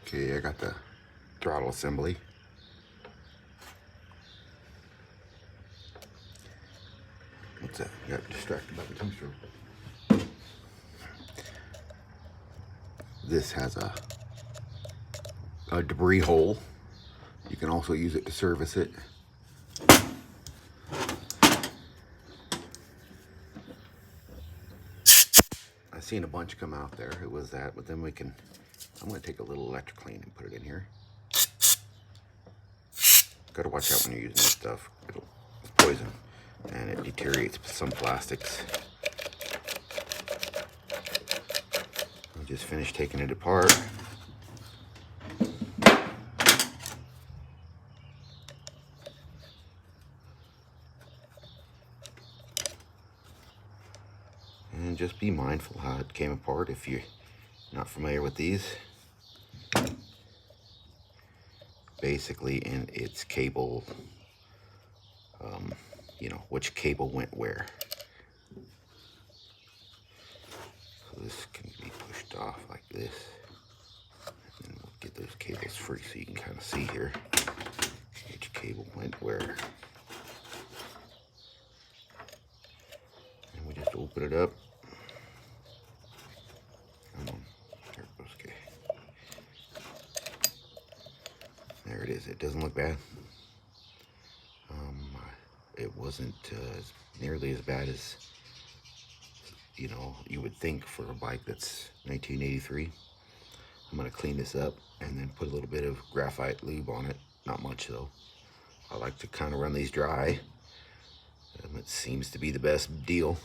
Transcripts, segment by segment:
Okay, I got the throttle assembly. What's that? I got distracted by the two-stroke. This has a debris hole. You can also use it to service it. I seen a bunch come out there. It was that, but then I'm going to take a little electric clean and put it in here. Gotta watch out when you're using this stuff. It's poison and it deteriorates some plastics. I just finished taking it apart. And just be mindful how it came apart if you're not familiar with these. Basically, in its cable, you know, which cable went where. So this can be pushed off like this. And we'll get those cables free so you can kind of see here which cable went where. And we just open it up. Come on. There it goes. Okay. There it is. It doesn't look bad. It wasn't nearly as bad as, you know, you would think for a bike that's 1983. I'm going to clean this up and then put a little bit of graphite lube on it. Not much though. I like to kind of run these dry. It seems to be the best deal.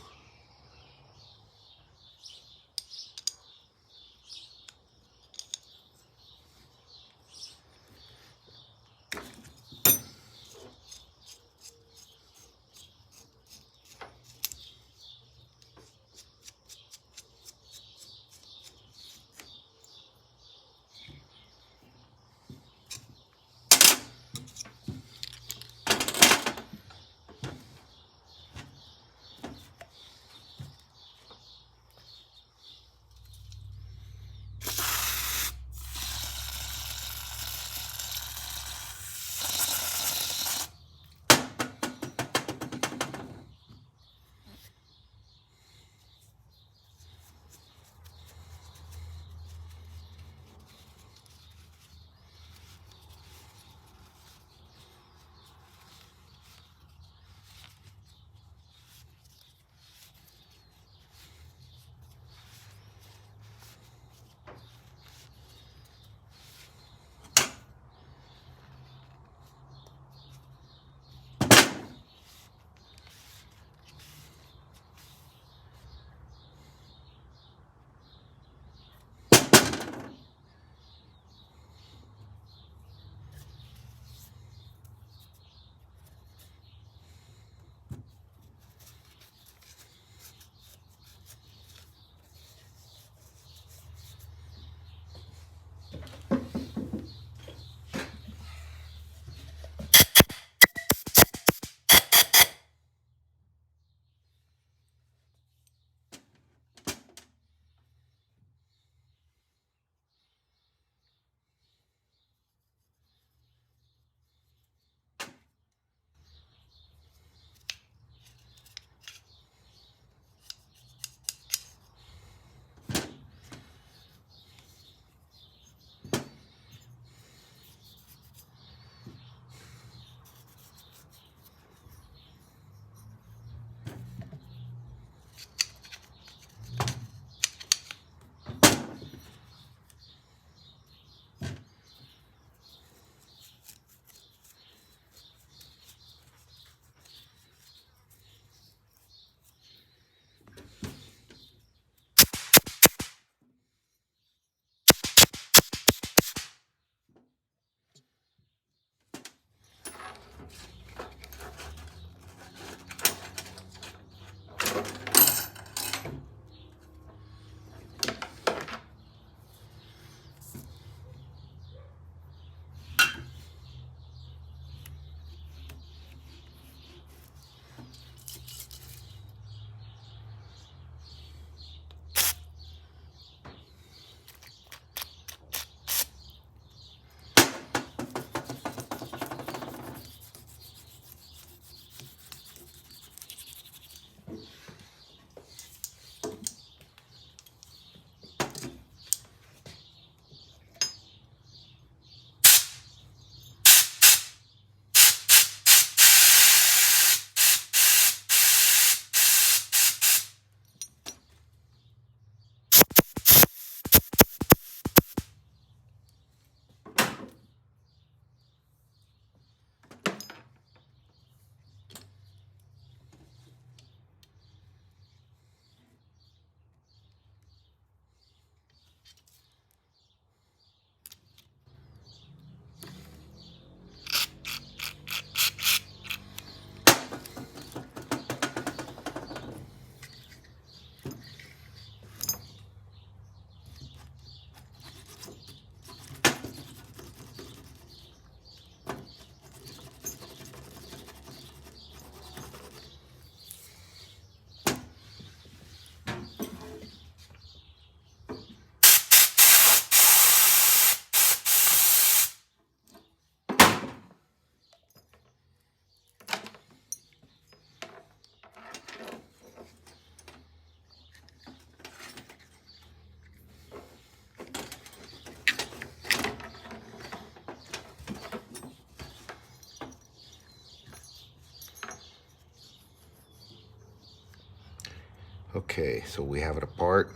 Okay, so we have it apart.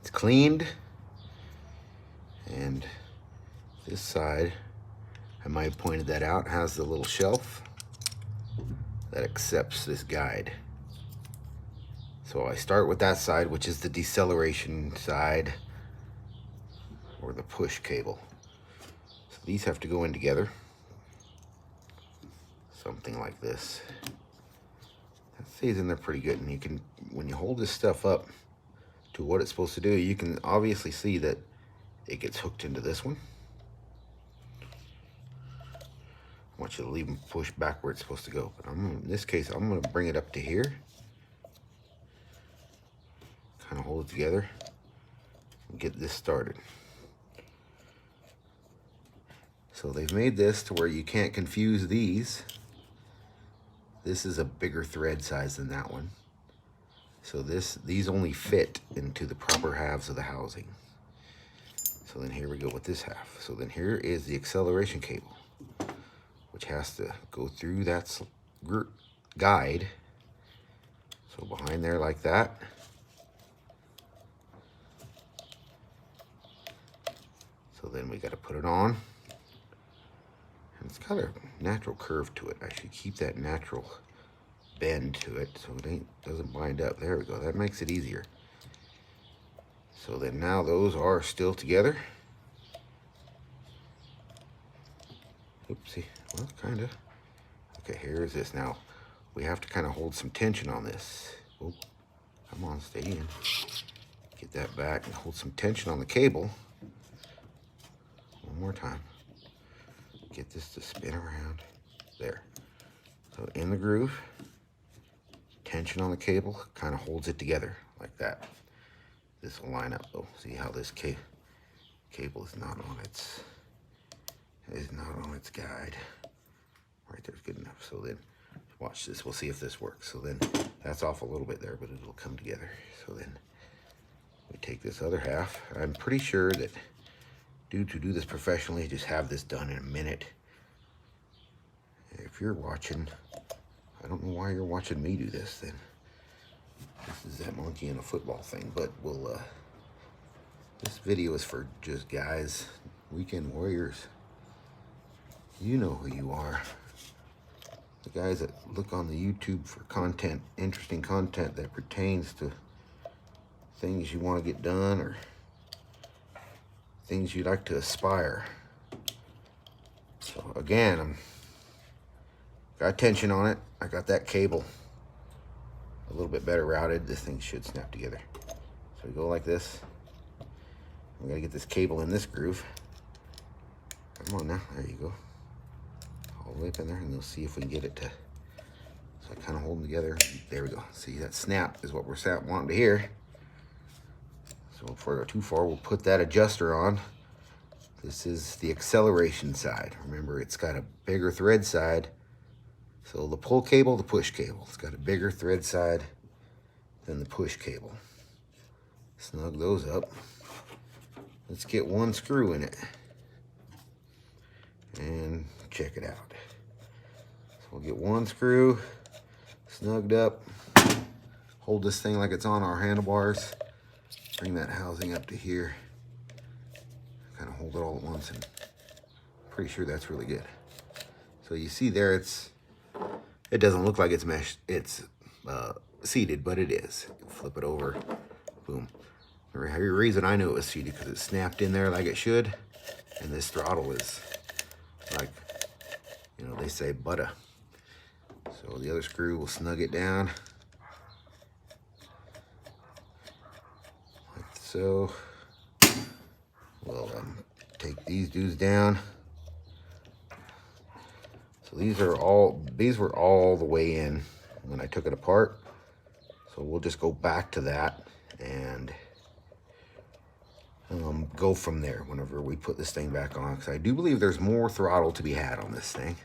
It's cleaned. And this side, I might have pointed that out, has the little shelf that accepts this guide. So I start with that side, which is the deceleration side, or the push cable. So these have to go in together. Something like this. That stays in there pretty good, and you can, when you hold this stuff up to what it's supposed to do, you can obviously see that it gets hooked into this one. I want you to leave them pushed back where it's supposed to go, but in this case, I'm going to bring it up to here. Kind of hold it together and get this started. So they've made this to where you can't confuse these. This is a bigger thread size than that one. So these only fit into the proper halves of the housing. So then here we go with this half. So then here is the acceleration cable, which has to go through that guide. So behind there like that. So then we got to put it on. And it's got a natural curve to it. I should keep that natural bend to it so it doesn't bind up. There we go. That makes it easier. So then now those are still together. Oopsie. Well, kind of. Okay, here's this. Now we have to kind of hold some tension on this. Oh, come on, stay in. Get that back and hold some tension on the cable. One more time. Get this to spin around. There. So in the groove, tension on the cable kind of holds it together like that. This will line up though. See how this cable is not on its guide. Right there's good enough. So then watch this. We'll see if this works. So then that's off a little bit there, but it'll come together. So then we take this other half. I'm pretty sure that to do this professionally, just have this done in a minute. If you're watching, I don't know why you're watching me do this then. This is that monkey in a football thing, but we'll, this video is for just guys, weekend warriors. You know who you are. The guys that look on the YouTube for content, interesting content that pertains to things you want to get done or things you'd like to aspire. So again, I'm got tension on it. I got that cable a little bit better routed. This thing should snap together. So we go like this. We gotta get this cable in this groove. Come on now, there you go. All the way up in there, and we'll see if we can get it to, so I kind of hold them together. There we go. See, that snap is what we're wanting to hear. So before I go too far, we'll put that adjuster on. This is the acceleration side. Remember, it's got a bigger thread side. So the pull cable, the push cable. It's got a bigger thread side than the push cable. Snug those up. Let's get one screw in it. And check it out. So we'll get one screw snugged up. Hold this thing like it's on our handlebars. Bring that housing up to here. Kind of hold it all at once, and pretty sure that's really good. So you see there, it doesn't look like it's meshed, it's seated, but it is. Flip it over, boom. The reason I knew it was seated because it snapped in there like it should, and this throttle is like, you know, they say butter. So the other screw will snug it down. Like so. We'll take these dudes down. So these were all the way in when I took it apart. So we'll just go back to that and go from there whenever we put this thing back on, because I do believe there's more throttle to be had on this thing.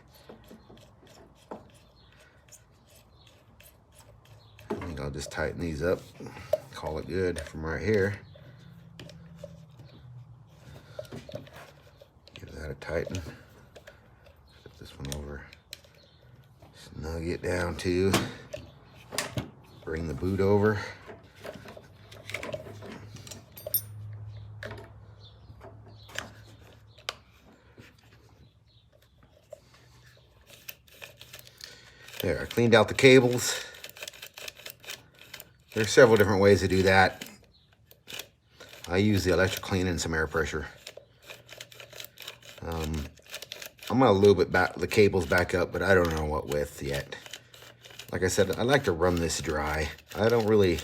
I think I'll just tighten these up, call it good from right here. Give that a tighten. Flip this one over. Snug it down too. Bring the boot over. There, I cleaned out the cables. There's several different ways to do that. I use the electric clean and some air pressure. I'm gonna lube it back, the cables back up, but I don't know what width yet. Like I said, I like to run this dry. I don't really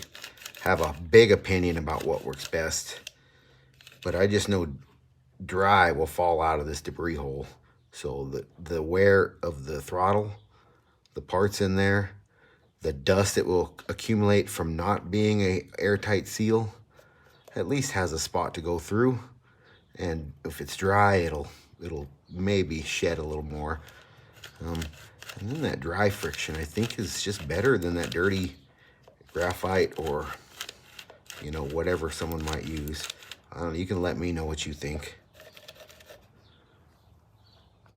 have a big opinion about what works best, but I just know dry will fall out of this debris hole. So the wear of the throttle, the parts in there, the dust that will accumulate from not being a airtight seal, at least has a spot to go through. And if it's dry, it'll maybe shed a little more. And then that dry friction, I think, is just better than that dirty graphite or, you know, whatever someone might use. I don't know, you can let me know what you think.